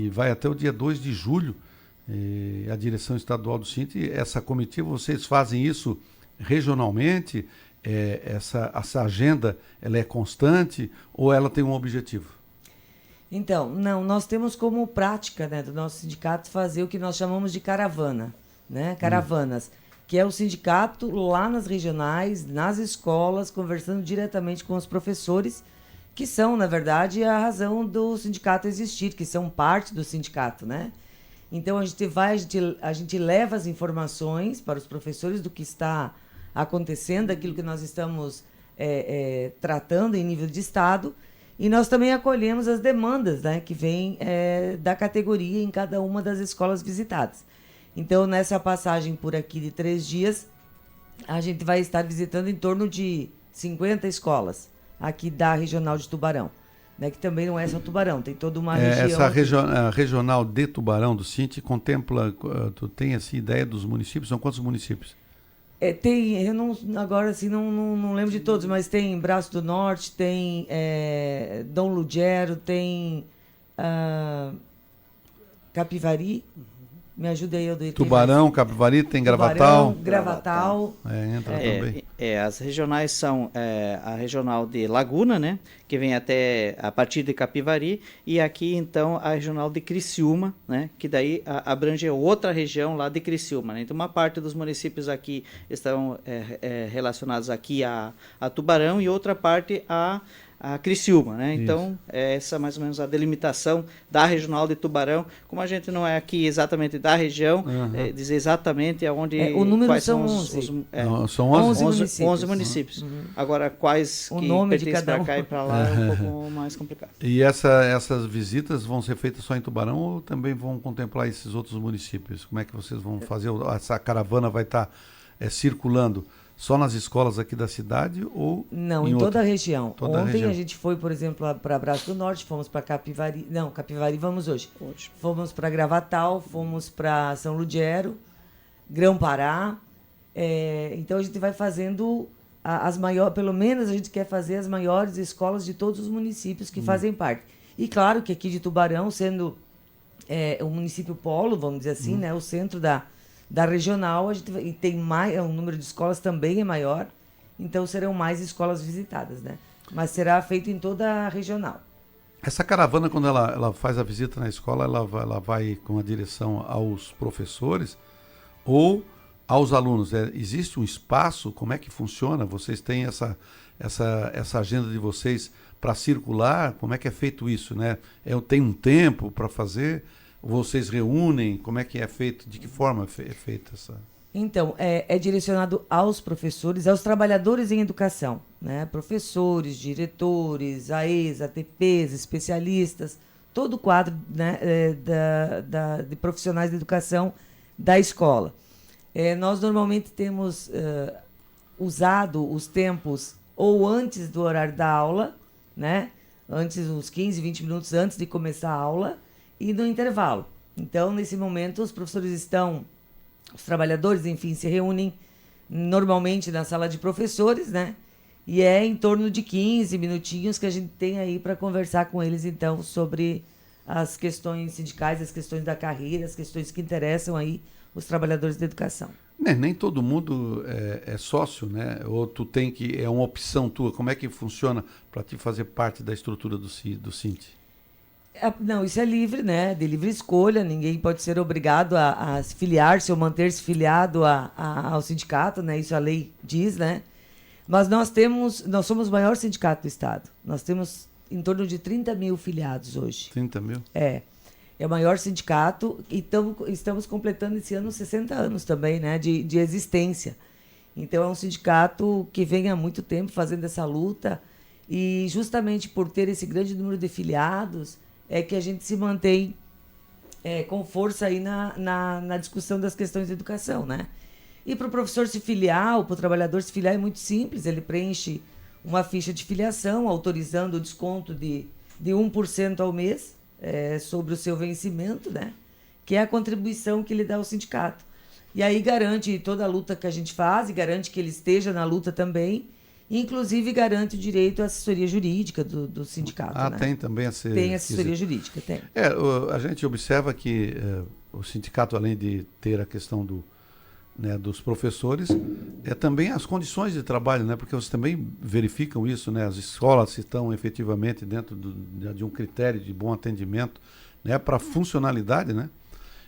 e vai até o dia 2 de julho, a direção estadual do Sint, essa comitiva, vocês fazem isso regionalmente? Essa agenda, ela é constante ou ela tem um objetivo? Então, não, nós temos como prática, né, do nosso sindicato fazer o que nós chamamos de caravana, né, caravanas, que é o sindicato lá nas regionais, nas escolas, conversando diretamente com os professores, que são, na verdade, a razão do sindicato existir, que são parte do sindicato, né? Então, a gente leva as informações para os professores do que está acontecendo, daquilo que nós estamos tratando em nível de Estado, e nós também acolhemos as demandas, né, que vêm da categoria em cada uma das escolas visitadas. Então, nessa passagem por aqui de 3 dias, a gente vai estar visitando em torno de 50 escolas aqui da Regional de Tubarão, né, que também não é só Tubarão, tem toda uma região... Essa regional de Tubarão do Sint contempla, tu tem assim, ideia dos municípios? São quantos municípios? Tem, eu não, agora assim não lembro de todos, mas tem Braço do Norte, tem Dom Lugero, tem Capivari, me ajuda aí, Aldoir. Tubarão, Capivari, tem Gravatal. Gravatal. Entra também. As regionais são a regional de Laguna, né, que vem até a partir de Capivari, e aqui então a regional de Criciúma, né, que daí abrange outra região lá de Criciúma, né? Então uma parte dos municípios aqui estão relacionados aqui a Tubarão e outra parte a Criciúma, né? Então, essa é mais ou menos a delimitação da regional de Tubarão. Como a gente não é aqui exatamente da região, dizer exatamente aonde... o número quais são 11. São 11 municípios. 11 municípios. Agora, quais o que nome de pertencem cada para cá e para lá é um pouco mais complicado. E essas visitas vão ser feitas só em Tubarão ou também vão contemplar esses outros municípios? Como é que vocês vão fazer? Essa caravana vai estar circulando só nas escolas aqui da cidade ou não, em toda a região. Ontem a gente foi, por exemplo, para Braço do Norte, fomos para Capivari. Não, Capivari vamos hoje. Fomos para Gravatal, fomos para São Lugero, Grão-Pará. Então a gente vai fazendo as maiores, pelo menos a gente quer fazer as maiores escolas de todos os municípios que fazem parte. E claro que aqui de Tubarão, sendo o município polo, vamos dizer assim, né, o centro da regional, e tem mais, o número de escolas também é maior, então serão mais escolas visitadas, né? Mas será feito em toda a regional. Essa caravana, quando ela faz a visita na escola, ela vai com a direção aos professores ou aos alunos? Existe um espaço? Como é que funciona? Vocês têm essa agenda de vocês para circular? Como é que é feito isso, né? Tem um tempo para fazer? Vocês reúnem? Como é que é feito? De que forma é feita essa... Então, é direcionado aos professores, aos trabalhadores em educação, né? Professores, diretores, AEs, ATPs, especialistas, todo o quadro, né, de profissionais de educação da escola. Nós normalmente temos usado os tempos ou antes do horário da aula, né? Antes, uns 15, 20 minutos antes de começar a aula, e no intervalo. Então, nesse momento, os trabalhadores, enfim, se reúnem normalmente na sala de professores, né? E é em torno de 15 minutinhos que a gente tem aí para conversar com eles, então, sobre as questões sindicais, as questões da carreira, as questões que interessam aí os trabalhadores da educação. Nem todo mundo é sócio, né? Ou tu tem que... É uma opção tua. Como é que funciona para te fazer parte da estrutura do Sint? Não, isso é livre, né? De livre escolha, ninguém pode ser obrigado a se filiar-se ou manter-se filiado ao sindicato, né? Isso a lei diz, né? Mas nós somos o maior sindicato do Estado. Nós temos em torno de 30 mil filiados hoje. 30 mil? É o maior sindicato e estamos completando esse ano 60 anos também, né? De existência. Então é um sindicato que vem há muito tempo fazendo essa luta e justamente por ter esse grande número de filiados é que a gente se mantém com força aí na discussão das questões de educação, né? E para o professor se filiar, ou para o trabalhador se filiar, é muito simples. Ele preenche uma ficha de filiação, autorizando o desconto de 1% ao mês sobre o seu vencimento, né? Que é a contribuição que ele dá ao sindicato. E aí garante toda a luta que a gente faz, e garante que ele esteja na luta também, Inclusive garante o direito à assessoria jurídica do sindicato. Né? Tem também Tem assessoria jurídica, tem. A gente observa que o sindicato, além de ter a questão dos professores, também as condições de trabalho, né? Porque vocês também verificam isso, né? As escolas se estão efetivamente dentro de um critério de bom atendimento, né? Para funcionalidade, né?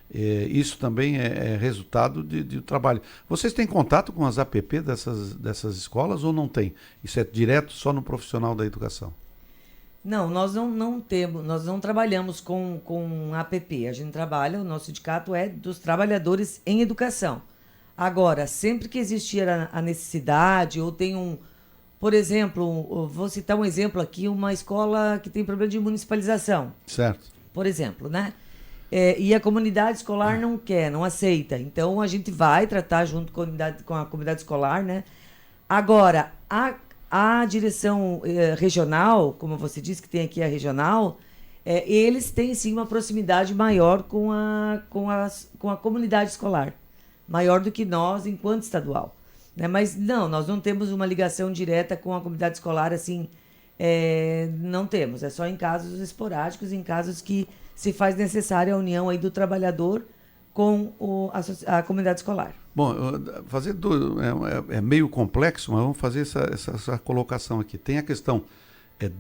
Isso também é resultado de trabalho. Vocês têm contato com as APP dessas escolas ou não tem? Isso é direto só no profissional da educação? Não, nós não temos, nós não trabalhamos com APP. A gente trabalha, o nosso sindicato é dos trabalhadores em educação. Agora, sempre que existir a necessidade ou tem por exemplo, vou citar um exemplo aqui, uma escola que tem problema de municipalização. Certo. Por exemplo, né? E a comunidade escolar não quer, não aceita. Então, a gente vai tratar junto com a comunidade escolar, né? Agora, a direção regional, como você disse que tem aqui a regional, eles têm sim uma proximidade maior com a comunidade escolar, maior do que nós enquanto estadual. Né? Mas não, nós não temos uma ligação direta com a comunidade escolar, assim, não temos. É só em casos esporádicos, em casos que se faz necessária a união aí do trabalhador com a comunidade escolar. Bom, fazer é meio complexo, mas vamos fazer essa colocação aqui. Tem a questão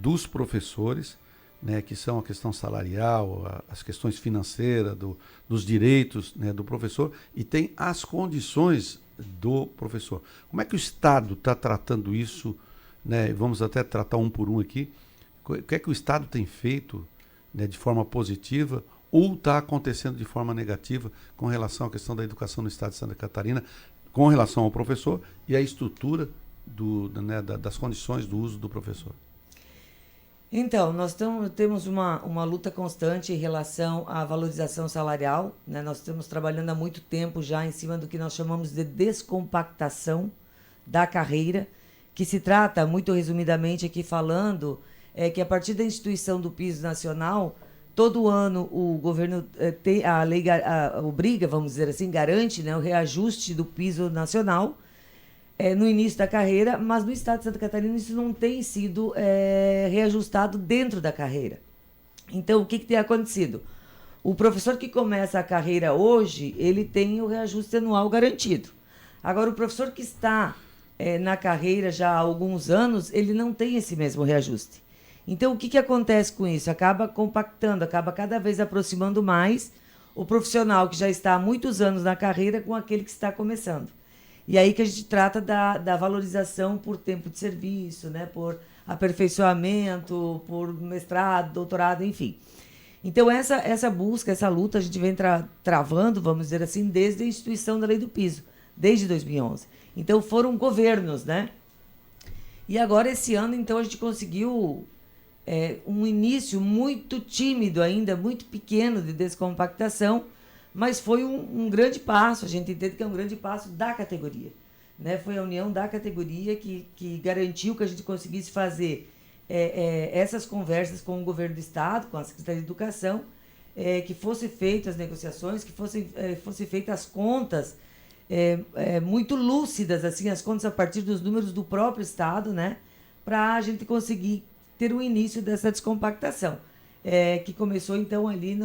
dos professores, né, que são a questão salarial, as questões financeiras, dos direitos, né, do professor, e tem as condições do professor. Como é que o Estado está tratando isso? Né? Vamos até tratar um por um aqui. O que é que o Estado tem feito, né, de forma positiva ou está acontecendo de forma negativa com relação à questão da educação no Estado de Santa Catarina, com relação ao professor e à estrutura das condições do uso do professor? Então, nós temos uma luta constante em relação à valorização salarial. Né? Nós estamos trabalhando há muito tempo já em cima do que nós chamamos de descompactação da carreira, que se trata, muito resumidamente aqui falando, que a partir da instituição do piso nacional, todo ano o governo tem a lei obriga, vamos dizer assim, garante, né, o reajuste do piso nacional no início da carreira, mas no estado de Santa Catarina isso não tem sido reajustado dentro da carreira. Então, o que tem acontecido? O professor que começa a carreira hoje, ele tem o reajuste anual garantido. Agora, o professor que está na carreira já há alguns anos, ele não tem esse mesmo reajuste. Então, o que acontece com isso? Acaba compactando, acaba cada vez aproximando mais o profissional que já está há muitos anos na carreira com aquele que está começando. E aí que a gente trata da valorização por tempo de serviço, né? Por aperfeiçoamento, por mestrado, doutorado, enfim. Então, essa busca, essa luta, a gente vem travando, vamos dizer assim, desde a instituição da Lei do Piso, desde 2011. Então, foram governos, né? E agora, esse ano, então, a gente conseguiu um início muito tímido ainda, muito pequeno de descompactação, mas foi um grande passo, a gente entende que é um grande passo da categoria. Né? Foi a união da categoria que garantiu que a gente conseguisse fazer essas conversas com o governo do Estado, com a Secretaria de Educação, que fossem feitas as negociações, que fossem feitas as contas muito lúcidas, assim, as contas a partir dos números do próprio Estado, né? Para a gente conseguir ter o início dessa descompactação, que começou então ali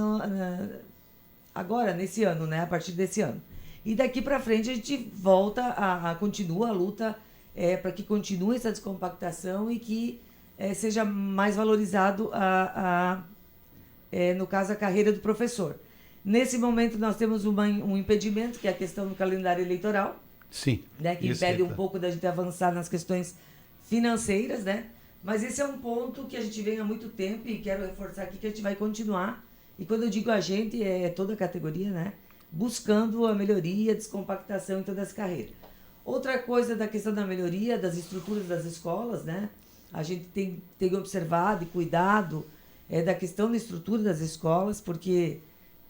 agora, nesse ano, né? A partir desse ano. E daqui para frente a gente volta continua a luta para que continue essa descompactação e que seja mais valorizado, no caso, a carreira do professor. Nesse momento nós temos um impedimento, que é a questão do calendário eleitoral. Sim. Né? Que impede um pouco da gente avançar nas questões financeiras, né? Mas esse é um ponto que a gente vem há muito tempo e quero reforçar aqui que a gente vai continuar. E quando eu digo a gente, é toda a categoria, né? Buscando a melhoria, a descompactação em toda essa carreira. Outra coisa da questão da melhoria das estruturas das escolas, né? A gente tem observado e cuidado da questão da estrutura das escolas, porque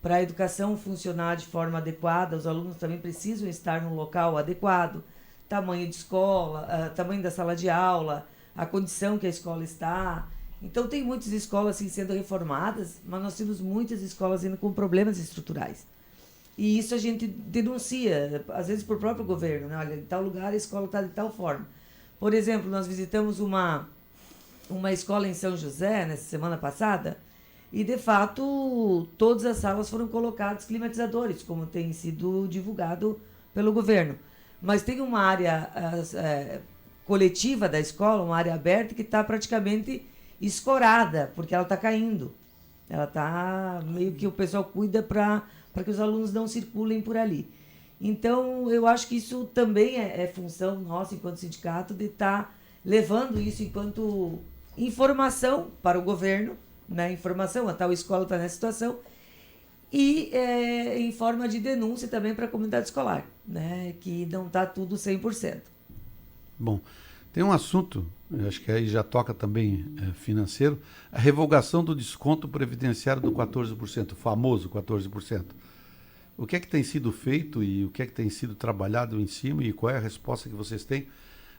para a educação funcionar de forma adequada, os alunos também precisam estar num local adequado, tamanho de escola, tamanho da sala de aula, a condição que a escola está. Então, tem muitas escolas assim, sendo reformadas, mas nós temos muitas escolas ainda com problemas estruturais. E isso a gente denuncia, às vezes, por próprio governo. Né? Olha, em tal lugar a escola está de tal forma. Por exemplo, nós visitamos uma escola em São José, nessa semana passada, e, de fato, todas as salas foram colocados climatizadores, como tem sido divulgado pelo governo. Mas tem uma área coletiva da escola, uma área aberta, que está praticamente escorada, porque ela está caindo. Ela está meio que o pessoal cuida para que os alunos não circulem por ali. Então, eu acho que isso também é função nossa, enquanto sindicato, de estar levando isso enquanto informação para o governo, né? Informação, a tal escola está nessa situação, e em forma de denúncia também para a comunidade escolar, né? Que não está tudo 100%. Bom, tem um assunto, eu acho que aí já toca também financeiro, a revogação do desconto previdenciário do 14%, o famoso 14%. O que é que tem sido feito e o que é que tem sido trabalhado em cima, e qual é a resposta que vocês têm,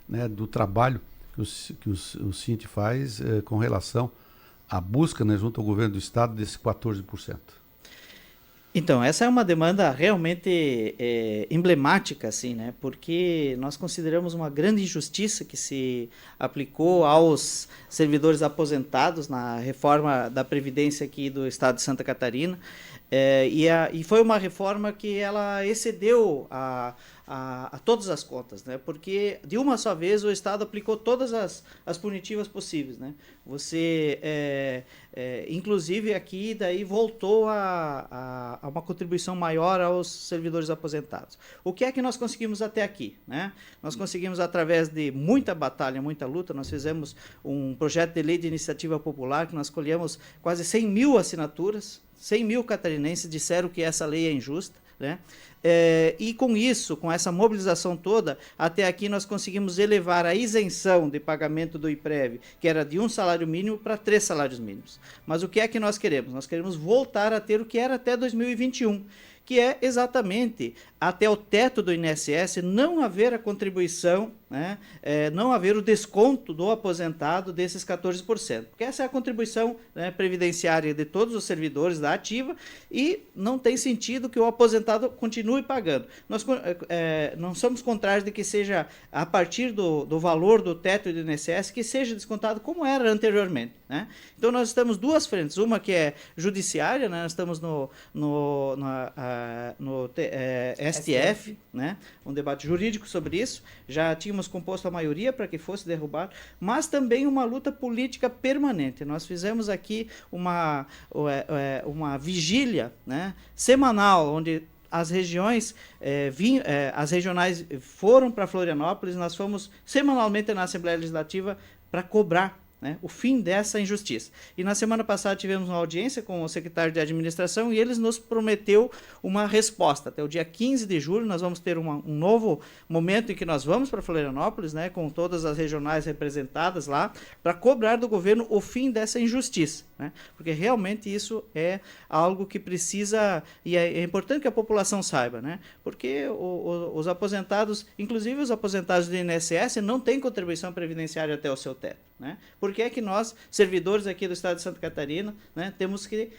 né, do trabalho que o Cinti faz com relação à busca, né, junto ao governo do estado desse 14%? Então, essa é uma demanda realmente emblemática, assim, né? Porque nós consideramos uma grande injustiça que se aplicou aos servidores aposentados na reforma da Previdência aqui do estado de Santa Catarina. E foi uma reforma que ela excedeu a todas as contas, né? Porque de uma só vez o Estado aplicou todas as punitivas possíveis, né? Você, inclusive aqui, daí voltou a uma contribuição maior aos servidores aposentados. O que é que nós conseguimos até aqui, né? Nós conseguimos, através de muita batalha, muita luta, nós fizemos um projeto de lei de iniciativa popular que nós colhemos quase 100 mil assinaturas. 100 mil catarinenses disseram que essa lei é injusta, né? E com isso, com essa mobilização toda, até aqui nós conseguimos elevar a isenção de pagamento do IPREV, que era de 1 salário mínimo, para 3 salários mínimos. Mas o que é que nós queremos? Nós queremos voltar a ter o que era até 2021, que é exatamente até o teto do INSS não haver a contribuição, né, não haver o desconto do aposentado desses 14%. Porque essa é a contribuição, né, previdenciária de todos os servidores da ativa, e não tem sentido que o aposentado continue pagando. Nós não somos contrários de que seja a partir do valor do teto do INSS que seja descontado como era anteriormente, né? Então nós estamos duas frentes, uma que é judiciária, né? Nós estamos no STF, né? Um debate jurídico sobre isso, já tínhamos composto a maioria para que fosse derrubado, mas também uma luta política permanente. Nós fizemos aqui uma vigília, né, semanal, onde as regiões, as regionais foram para Florianópolis, nós fomos semanalmente na Assembleia Legislativa para cobrar, né, o fim dessa injustiça. E na semana passada tivemos uma audiência com o secretário de administração e eles nos prometeu uma resposta. Até o dia 15 de julho nós vamos ter um novo momento em que nós vamos para Florianópolis, né, com todas as regionais representadas lá, para cobrar do governo o fim dessa injustiça, né, porque realmente isso é algo que precisa, e é importante que a população saiba, né, porque os aposentados, inclusive os aposentados do INSS, não têm contribuição previdenciária até o seu teto, né? Por que é que nós, servidores aqui do estado de Santa Catarina, né, temos que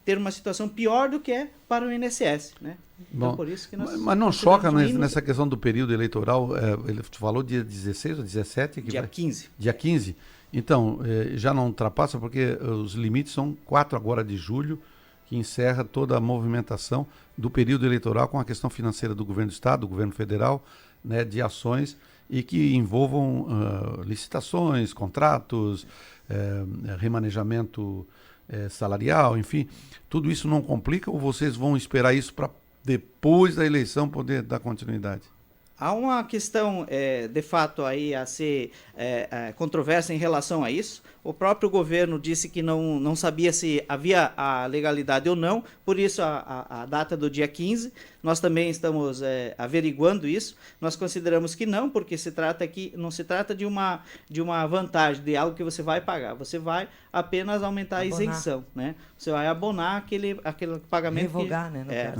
ter uma situação pior do que é para o INSS, né? Então, bom, por isso que nós... Mas não choca nessa questão do período eleitoral, ele falou dia 16 ou 17? Dia 15. Dia 15? Então, já não ultrapassa, porque os limites são 4 agora de julho, que encerra toda a movimentação do período eleitoral com a questão financeira do governo do estado, do governo federal, né, de ações e que envolvam licitações, contratos, remanejamento salarial, enfim. Tudo isso não complica ou vocês vão esperar isso para depois da eleição poder dar continuidade? Há uma questão, de fato, aí a ser controversa em relação a isso. O próprio governo disse que não sabia se havia a legalidade ou não, por isso a data do dia 15. Nós também estamos averiguando isso. Nós consideramos que não, porque não se trata de uma vantagem, de algo que você vai pagar. Você vai apenas aumentar a isenção, né? Você vai abonar aquele pagamento revogar,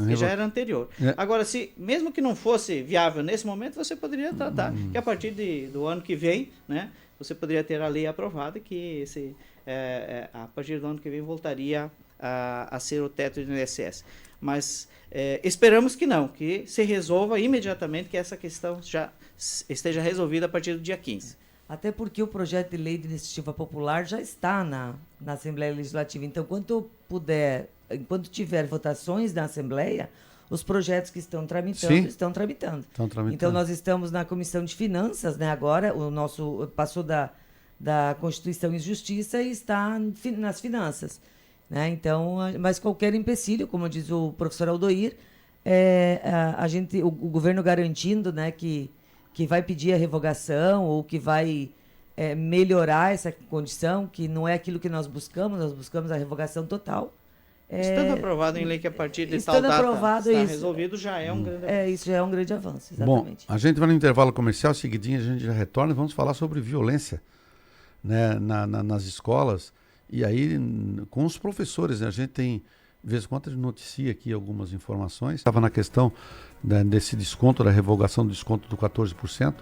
que já era anterior. Agora, mesmo que não fosse viável nesse momento, você poderia tratar que a partir do ano que vem, né, você poderia ter a lei aprovada que a partir do ano que vem voltaria a ser o teto do INSS. Mas esperamos que não, que se resolva imediatamente, que essa questão já esteja resolvida a partir do dia 15. Até porque o projeto de lei de iniciativa popular já está na Assembleia Legislativa. Então, enquanto tiver votações na Assembleia, os projetos que estão tramitando, estão tramitando. Então, nós estamos na Comissão de Finanças, né? Agora, o nosso passou da Constituição e Justiça e está nas finanças. Né? Então, mas qualquer empecilho, como diz o professor Aldoir, o governo garantindo, né, que vai pedir a revogação ou que vai melhorar essa condição, que não é aquilo que nós buscamos a revogação total. Estando aprovado em lei que a partir de tal data está resolvido, já é um grande avanço. Isso já é um grande avanço, exatamente. Bom, a gente vai no intervalo comercial, seguidinho a gente já retorna e vamos falar sobre violência, né, nas escolas e aí com os professores, né? A gente tem, de vez em quando, a gente noticia aqui algumas informações. Estava na questão desse desconto, da revogação do desconto do 14%,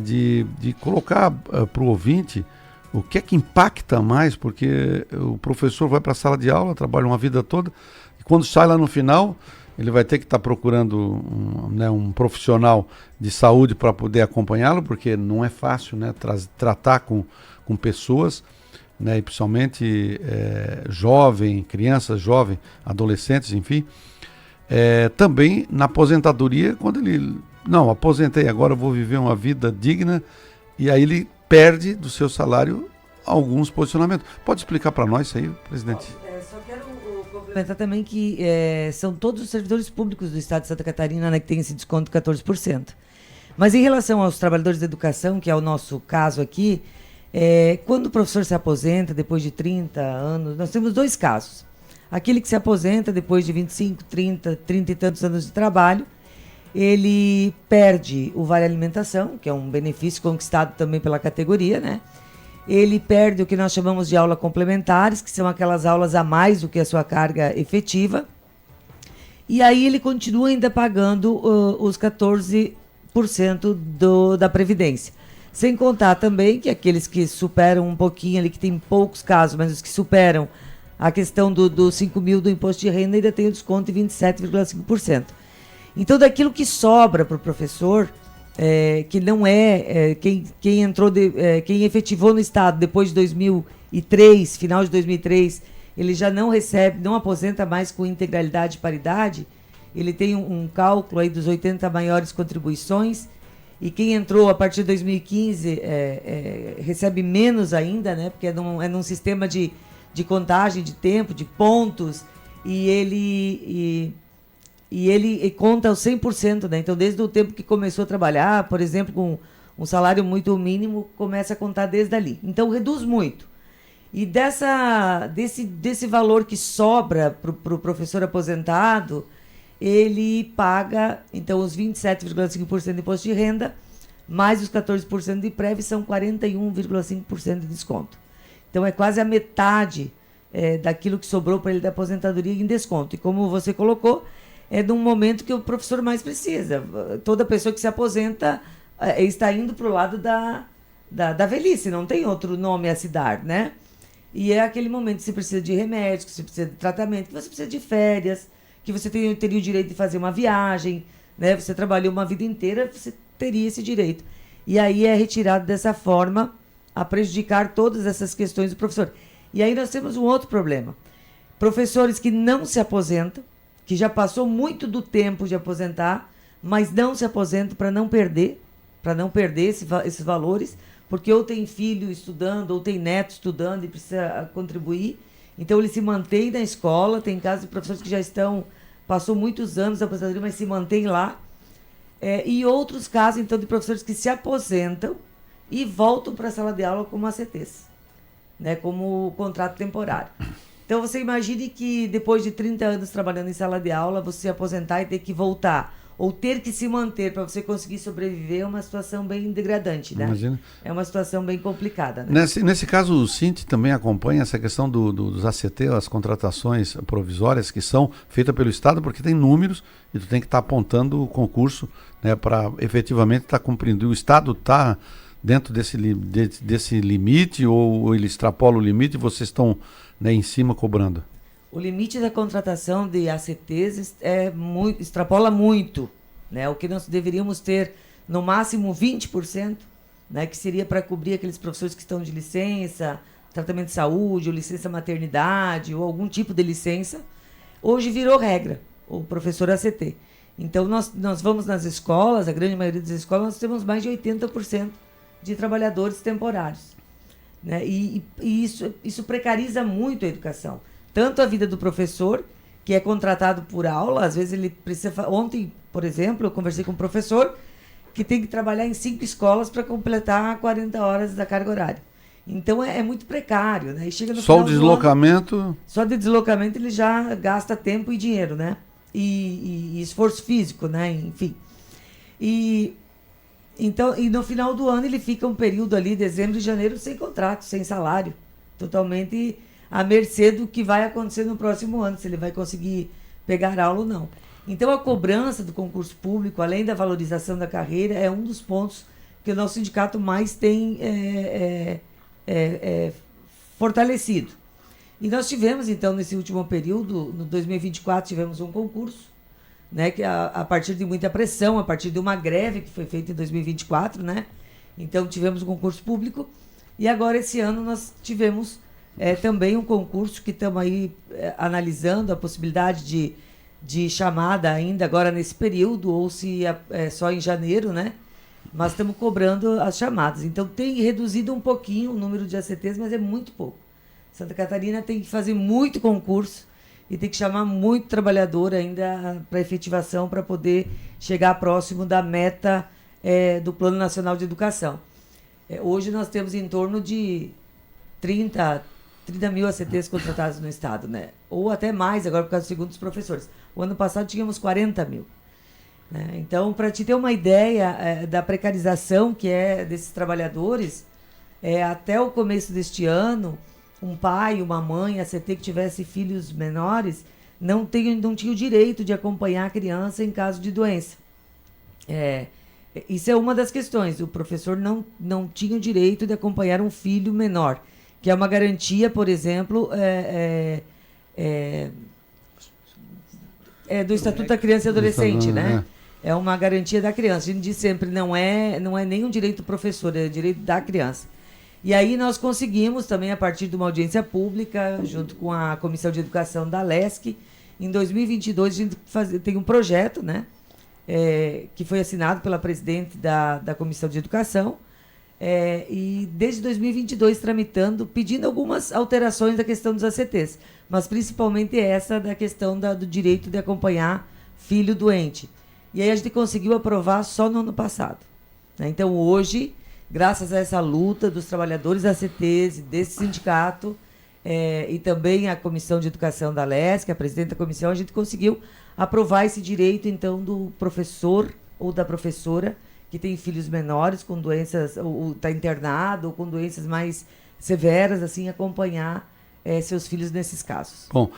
de colocar para o ouvinte o que é que impacta mais, porque o professor vai para a sala de aula, trabalha uma vida toda, e quando sai lá no final, ele vai ter que estar procurando um profissional de saúde para poder acompanhá-lo, porque não é fácil, né, tratar com pessoas, né, e principalmente crianças jovens, adolescentes, enfim. Também na aposentadoria, quando ele, aposentei, agora eu vou viver uma vida digna, e aí ele perde do seu salário alguns posicionamentos. Pode explicar para nós isso aí, presidente? Só quero complementar também que são todos os servidores públicos do Estado de Santa Catarina, né, que tem esse desconto de 14%. Mas em relação aos trabalhadores da educação, que é o nosso caso aqui, quando o professor se aposenta depois de 30 anos, nós temos dois casos. Aquele que se aposenta depois de 25, 30 e tantos anos de trabalho, ele perde o Vale Alimentação, que é um benefício conquistado também pela categoria, né? Ele perde o que nós chamamos de aulas complementares, que são aquelas aulas a mais do que a sua carga efetiva. E aí ele continua ainda pagando os 14% da Previdência. Sem contar também que aqueles que superam um pouquinho ali, que tem poucos casos, mas os que superam a questão dos 5 mil do imposto de renda ainda tem o desconto de 27,5%. Então, daquilo que sobra para o professor, que não quem entrou, quem efetivou no Estado depois de 2003, final de 2003, ele já não recebe, não aposenta mais com integralidade e paridade, ele tem um cálculo aí dos 80 maiores contribuições, e quem entrou a partir de 2015 recebe menos ainda, né, porque é num sistema de contagem de tempo, de pontos, e ele conta os 100%, né? Então, desde o tempo que começou a trabalhar, por exemplo, com um salário muito mínimo, começa a contar desde ali. Então, reduz muito. E desse valor que sobra para o professor aposentado, ele paga, então, os 27,5% de imposto de renda, mais os 14% de prévio, são 41,5% de desconto. Então, é quase a metade daquilo que sobrou para ele da aposentadoria em desconto. E como você colocou, é num momento que o professor mais precisa. Toda pessoa que se aposenta está indo para o lado da velhice, não tem outro nome a se dar, né? E é aquele momento que você precisa de remédios, que você precisa de tratamento, que você precisa de férias, que você teria o direito de fazer uma viagem, né? Você trabalhou uma vida inteira, você teria esse direito. E aí é retirado dessa forma a prejudicar todas essas questões do professor. E aí nós temos um outro problema. Professores que não se aposentam, que já passou muito do tempo de aposentar, mas não se aposentam para não perder esses valores, porque ou tem filho estudando, ou tem neto estudando e precisa contribuir. Então, ele se mantém na escola. Tem casos de professores que já passou muitos anos de aposentadoria, mas se mantém lá. E outros casos, então, de professores que se aposentam e voltam para a sala de aula como ACTs, né, como contrato temporário. Então, você imagine que depois de 30 anos trabalhando em sala de aula, você se aposentar e ter que voltar, ou ter que se manter para você conseguir sobreviver, é uma situação bem degradante, né? Imagina. É uma situação bem complicada, né? Nesse caso, o Cinti também acompanha essa questão dos ACT, as contratações provisórias que são feitas pelo Estado, porque tem números e tu tem que estar apontando o concurso, né, para efetivamente estar cumprindo. E o Estado está dentro desse limite, ou ele extrapola o limite e vocês estão, né, em cima cobrando? o limite da contratação de ACTs extrapola muito, né? O que nós deveríamos ter, no máximo 20%, né? Que seria para cobrir aqueles professores que estão de licença, tratamento de saúde, ou licença maternidade, ou algum tipo de licença. Hoje virou regra, o professor ACT. Então, nós vamos nas escolas, a grande maioria das escolas, nós temos mais de 80% de trabalhadores temporários. Né? E isso precariza muito a educação. Tanto a vida do professor, que é contratado por aula, às vezes ele precisa... Ontem, por exemplo, eu conversei com um professor que tem que trabalhar em 5 escolas para completar 40 horas da carga horária. Então, é muito precário. Né? E chega no só o final deslocamento... do ano, só de deslocamento ele já gasta tempo e dinheiro, né? E esforço físico, né? Enfim. Então, no final do ano ele fica um período ali, dezembro e janeiro, sem contrato, sem salário. Totalmente à mercê do que vai acontecer no próximo ano, se ele vai conseguir pegar aula ou não. Então, a cobrança do concurso público, além da valorização da carreira, é um dos pontos que o nosso sindicato mais tem fortalecido. E nós tivemos, então, nesse último período, no 2024, tivemos um concurso, né, que a partir de muita pressão, a partir de uma greve que foi feita em 2024, né? Então, tivemos um concurso público. E agora, esse ano, nós tivemos também um concurso que estamos aí analisando a possibilidade de chamada ainda agora nesse período, ou se só em janeiro, né? Mas estamos cobrando as chamadas. Então, tem reduzido um pouquinho o número de ACTs, mas é muito pouco. Santa Catarina tem que fazer muito concurso e tem que chamar muito trabalhador ainda para efetivação, para poder chegar próximo da meta do Plano Nacional de Educação. Hoje nós temos em torno de 30 mil ACTs contratados no Estado, né? Ou até mais, agora por causa do segundo dos professores. O ano passado tínhamos 40 mil. Né? Então, para te ter uma ideia da precarização que é desses trabalhadores, até o começo deste ano, um pai, uma mãe, ACT que tivesse filhos menores, não tinha o direito de acompanhar a criança em caso de doença. Isso é uma das questões. O professor não tinha o direito de acompanhar um filho menor, que é uma garantia, por exemplo, do Estatuto da Criança e Adolescente, né? É uma garantia da criança. A gente diz sempre, não é nem um direito do professor, é direito da criança. E aí nós conseguimos também, a partir de uma audiência pública, junto com a Comissão de Educação da LESC, em 2022 a gente tem um projeto, né, que foi assinado pela presidente da Comissão de Educação, e desde 2022 tramitando, pedindo algumas alterações da questão dos ACTs, mas principalmente essa da questão do direito de acompanhar filho doente. E aí a gente conseguiu aprovar só no ano passado. Né? Então hoje, graças a essa luta dos trabalhadores da ACTs, desse sindicato, e também a Comissão de Educação da LESC, a presidente da comissão, a gente conseguiu aprovar esse direito, então, do professor ou da professora que tem filhos menores com doenças, ou está internado, ou com doenças mais severas, assim, acompanhar seus filhos nesses casos. Bom,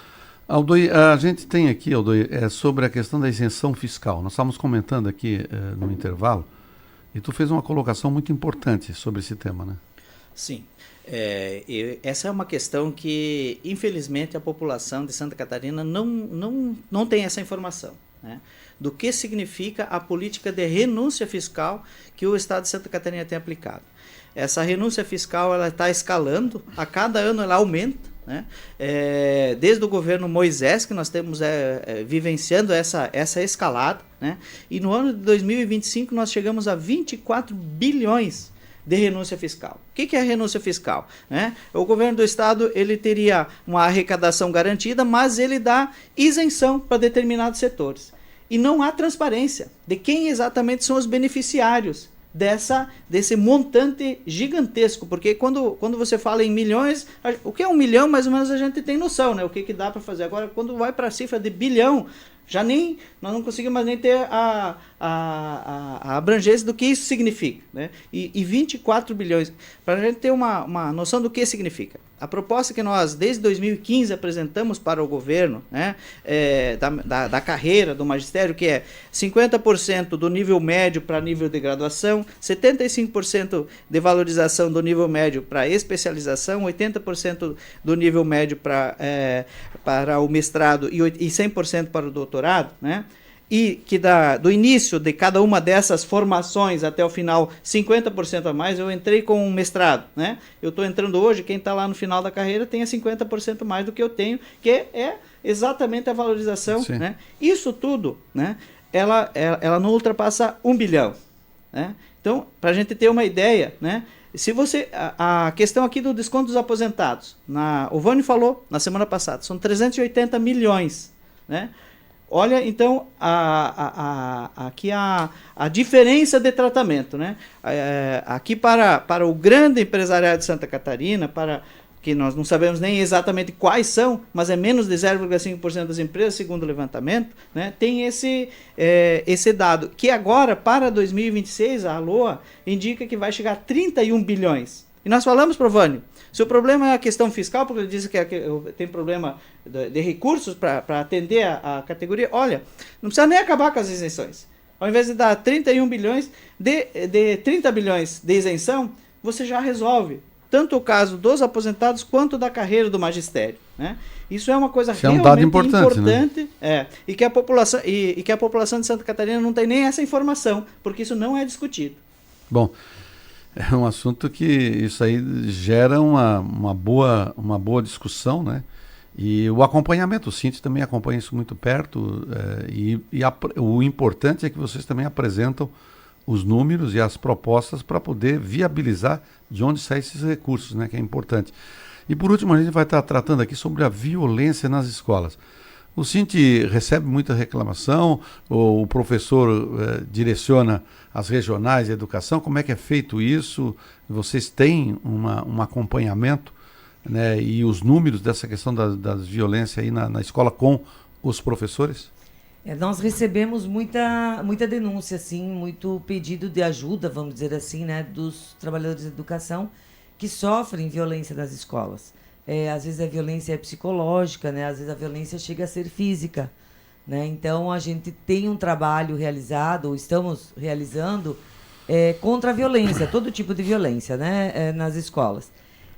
Aldoir, a gente tem aqui, Aldoir, sobre a questão da isenção fiscal. Nós estávamos comentando aqui no intervalo, e tu fez uma colocação muito importante sobre esse tema, né? Sim. Essa é uma questão que, infelizmente, a população de Santa Catarina não tem essa informação, né? Do que significa a política de renúncia fiscal que o Estado de Santa Catarina tem aplicado. Essa renúncia fiscal ela está escalando, a cada ano ela aumenta, né? Desde o governo Moisés, que nós temos vivenciando essa escalada, né? E no ano de 2025 nós chegamos a 24 bilhões de renúncia fiscal. O que é a renúncia fiscal? Né? O governo do estado ele teria uma arrecadação garantida, mas ele dá isenção para determinados setores. E não há transparência de quem exatamente são os beneficiários desse montante gigantesco, porque quando você fala em milhões, o que é 1 milhão, mais ou menos a gente tem noção, né? O que dá para fazer. Agora, quando vai para a cifra de bilhão, nós não conseguimos mais nem ter a abrangência do que isso significa, né? E 24 bilhões, para a gente ter uma noção do que significa. A proposta que nós, desde 2015, apresentamos para o governo, né, da carreira do magistério, que é 50% do nível médio para nível de graduação, 75% de valorização do nível médio para especialização, 80% do nível médio para o mestrado e 100% para o doutorado, né? E que do início de cada uma dessas formações até o final, 50% a mais, eu entrei com um mestrado, né? Eu estou entrando hoje, quem está lá no final da carreira tenha 50% mais do que eu tenho, que é exatamente a valorização, né? Isso tudo, né? Ela não ultrapassa 1 bilhão, né? Então, para a gente ter uma ideia, né? Se você, a questão aqui do desconto dos aposentados, o Vânio falou na semana passada, são 380 milhões, né? Olha, então, aqui a diferença de tratamento, né? Aqui para o grande empresariado de Santa Catarina, que nós não sabemos nem exatamente quais são, mas é menos de 0,5% das empresas, segundo o levantamento, né? Tem esse dado, que agora, para 2026, a LOA indica que vai chegar a 31 bilhões. E nós falamos, Vânio, se o problema é a questão fiscal, porque ele disse que tem problema de recursos para atender a categoria, olha, não precisa nem acabar com as isenções. Ao invés de dar 31 bilhões, de 30 bilhões de isenção, você já resolve tanto o caso dos aposentados quanto da carreira do magistério, né? Isso é uma coisa realmente dado importante, né? E que a população de Santa Catarina não tem nem essa informação, porque isso não é discutido. Bom, é um assunto que isso aí gera uma boa discussão, né? E o acompanhamento, o Cinti também acompanha isso muito perto, o importante é que vocês também apresentam os números e as propostas para poder viabilizar de onde saem esses recursos, né? Que é importante. E por último, a gente vai estar tratando aqui sobre a violência nas escolas. O Cinti recebe muita reclamação, o professor direciona as regionais de educação, como é que é feito isso? Vocês têm um acompanhamento, né, e os números dessa questão das violências aí na escola com os professores? Nós recebemos muita denúncia, assim, muito pedido de ajuda, vamos dizer assim, né, dos trabalhadores de educação que sofrem violência nas escolas. Às vezes a violência é psicológica, né, às vezes a violência chega a ser física, né? Então a gente tem um trabalho realizado, ou estamos realizando, contra a violência, todo tipo de violência, né, nas escolas.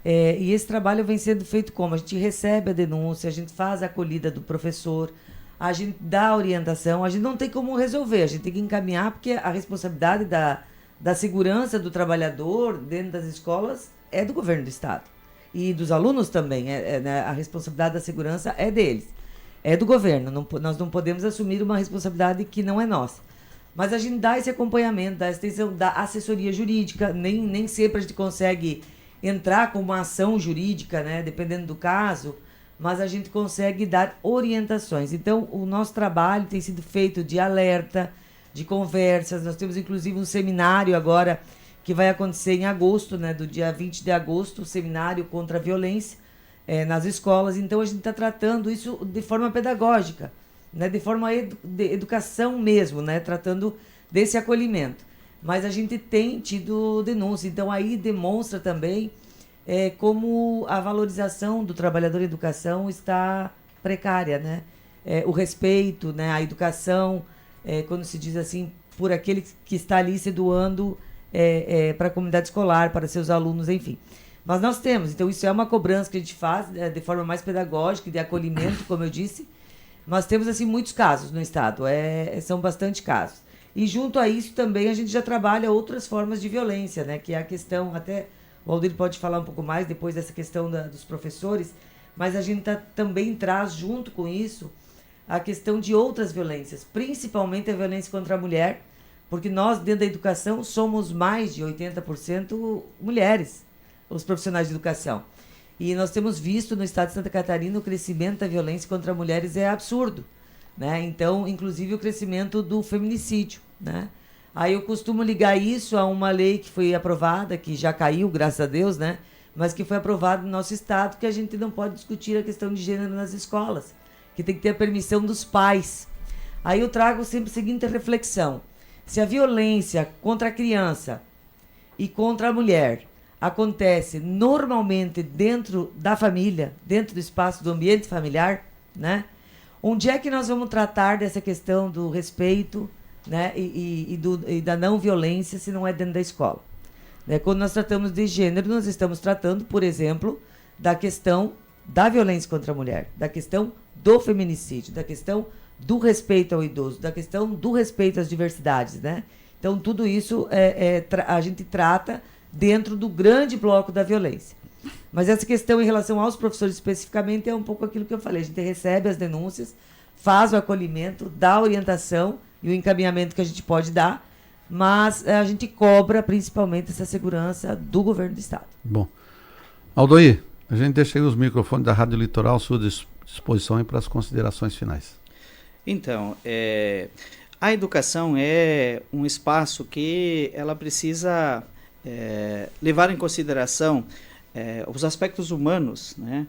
E esse trabalho vem sendo feito como? A gente recebe a denúncia, a gente faz a acolhida do professor, a gente dá a orientação, a gente não tem como resolver, a gente tem que encaminhar, porque a responsabilidade da segurança do trabalhador dentro das escolas é do governo do estado. E dos alunos também, né, a responsabilidade da segurança é deles, é do governo, nós não podemos assumir uma responsabilidade que não é nossa. Mas a gente dá esse acompanhamento, dá essa atenção, dá assessoria jurídica, nem sempre a gente consegue entrar com uma ação jurídica, né, dependendo do caso, mas a gente consegue dar orientações. Então, o nosso trabalho tem sido feito de alerta, de conversas. Nós temos, inclusive, um seminário agora que vai acontecer em agosto, né, do dia 20 de agosto, o seminário contra a violência nas escolas. Então, a gente está tratando isso de forma pedagógica, né, de forma de educação mesmo, né, tratando desse acolhimento. Mas a gente tem tido denúncia. Então, aí demonstra também como a valorização do trabalhador em educação está precária, né? O respeito, né? A educação, quando se diz assim, por aquele que está ali se doando para a comunidade escolar, para seus alunos, enfim. Mas nós temos, então isso é uma cobrança que a gente faz de forma mais pedagógica, de acolhimento, como eu disse. Nós temos assim muitos casos no estado, são bastante casos. E junto a isso também a gente já trabalha outras formas de violência, né? Que é a questão, até o Aldir pode falar um pouco mais depois dessa questão dos professores, mas a gente também traz junto com isso a questão de outras violências, principalmente a violência contra a mulher, porque nós dentro da educação somos mais de 80% mulheres, os profissionais de educação. E nós temos visto no estado de Santa Catarina o crescimento da violência contra mulheres é absurdo, né? Então, inclusive o crescimento do feminicídio, né? Aí eu costumo ligar isso a uma lei que foi aprovada, que já caiu, graças a Deus, né? Mas que foi aprovada no nosso estado, que a gente não pode discutir a questão de gênero nas escolas, que tem que ter a permissão dos pais. Aí eu trago sempre a seguinte reflexão: se a violência contra a criança e contra a mulher acontece normalmente dentro da família, dentro do espaço do ambiente familiar, né? Onde é que nós vamos tratar dessa questão do respeito, né, e da não violência se não é dentro da escola? Né? Quando nós tratamos de gênero, nós estamos tratando, por exemplo, da questão da violência contra a mulher, da questão do feminicídio, da questão do respeito ao idoso, da questão do respeito às diversidades, né? Então, tudo isso a gente trata dentro do grande bloco da violência. Mas essa questão em relação aos professores especificamente é um pouco aquilo que eu falei. A gente recebe as denúncias, faz o acolhimento, dá a orientação e o encaminhamento que a gente pode dar, mas a gente cobra principalmente essa segurança do governo do Estado. Bom. Aldoir, a gente deixa aí os microfones da Rádio Litoral à sua disposição para as considerações finais. Então, a educação é um espaço que ela precisa levar em consideração os aspectos humanos, né?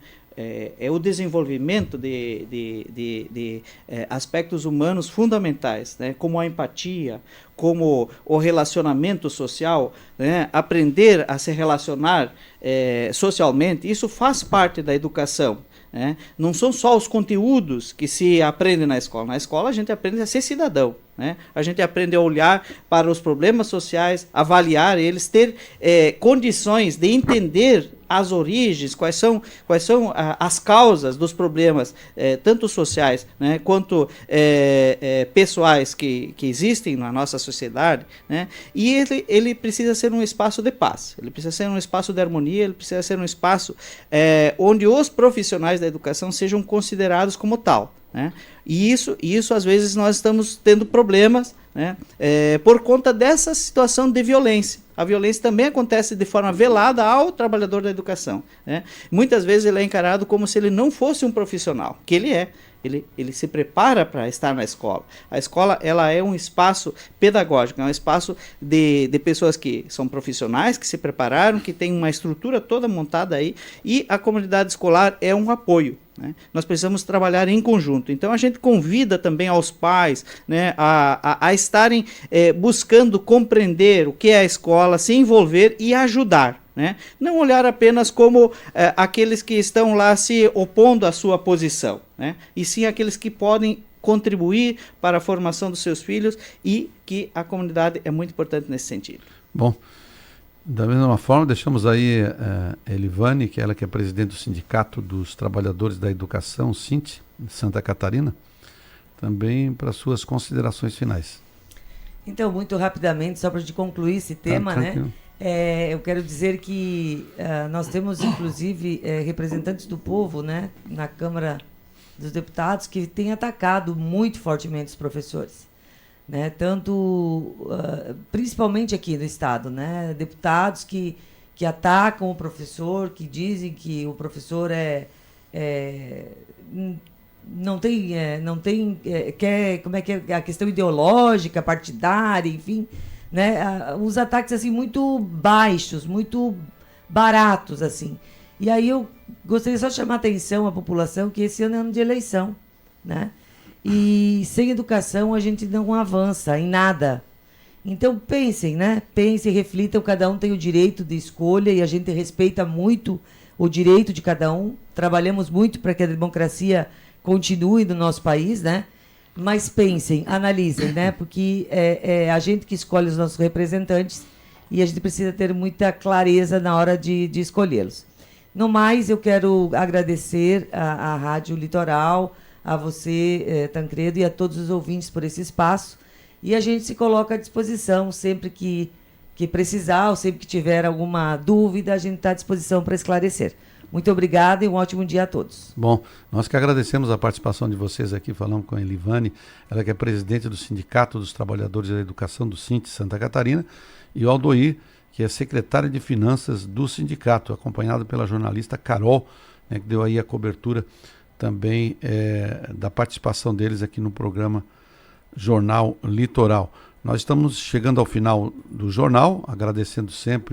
O desenvolvimento de aspectos humanos fundamentais, né? Como a empatia, como o relacionamento social, né? Aprender a se relacionar socialmente, isso faz parte da educação. Né? Não são só os conteúdos que se aprendem na escola. Na escola a gente aprende a ser cidadão. Né? A gente aprende a olhar para os problemas sociais, avaliar eles, ter condições de entender as origens, quais são as causas dos problemas, tanto sociais, né, quanto pessoais que existem na nossa sociedade. Né? E ele precisa ser um espaço de paz, ele precisa ser um espaço de harmonia, ele precisa ser um espaço onde os profissionais da educação sejam considerados como tal. Né? E isso às vezes nós estamos tendo problemas, né, por conta dessa situação de violência. A violência também acontece de forma velada ao trabalhador da educação. Né? Muitas vezes ele é encarado como se ele não fosse um profissional, que ele é. Ele se prepara para estar na escola. A escola ela é um espaço pedagógico, é um espaço de pessoas que são profissionais, que se prepararam, que tem uma estrutura toda montada aí, e a comunidade escolar é um apoio. Né? Nós precisamos trabalhar em conjunto. Então a gente convida também aos pais, né, a estarem buscando compreender o que é a escola, se envolver e ajudar. Né? Não olhar apenas como aqueles que estão lá se opondo à sua posição, né? E sim aqueles que podem contribuir para a formação dos seus filhos, e que a comunidade é muito importante nesse sentido. Bom, da mesma forma, deixamos aí Elivane, que ela que é presidente do Sindicato dos Trabalhadores da Educação, SINT, de Santa Catarina, também para suas considerações finais. Então, muito rapidamente, só para a gente concluir esse tema, né? Eu quero dizer que nós temos, inclusive, representantes do povo, né, na Câmara dos Deputados, que têm atacado muito fortemente os professores. Né, principalmente aqui no Estado, né, deputados que atacam o professor, que dizem que o professor não tem como é que é a questão ideológica, partidária, enfim, né, os ataques assim muito baixos, muito baratos assim. E aí eu gostaria só de chamar a atenção à população que esse ano é ano de eleição, né? E sem educação a gente não avança em nada. Então pensem, né? Pensem, reflitam, cada um tem o direito de escolha e a gente respeita muito o direito de cada um. Trabalhamos muito para que a democracia continue no nosso país, né? Mas pensem, analisem, né? Porque é a gente que escolhe os nossos representantes e a gente precisa ter muita clareza na hora de escolhê-los. No mais, eu quero agradecer à Rádio Litoral, a você, Tancredo, e a todos os ouvintes por esse espaço. E a gente se coloca à disposição sempre que precisar, ou sempre que tiver alguma dúvida, a gente está à disposição para esclarecer. Muito obrigada e um ótimo dia a todos. Bom, nós que agradecemos a participação de vocês aqui, falamos com a Elivane, ela que é presidente do Sindicato dos Trabalhadores da Educação do SINT Santa Catarina, e o Aldoir, que é secretário de Finanças do sindicato, acompanhado pela jornalista Carol, né, que deu aí a cobertura também da participação deles aqui no programa Jornal Litoral. Nós estamos chegando ao final do jornal, agradecendo sempre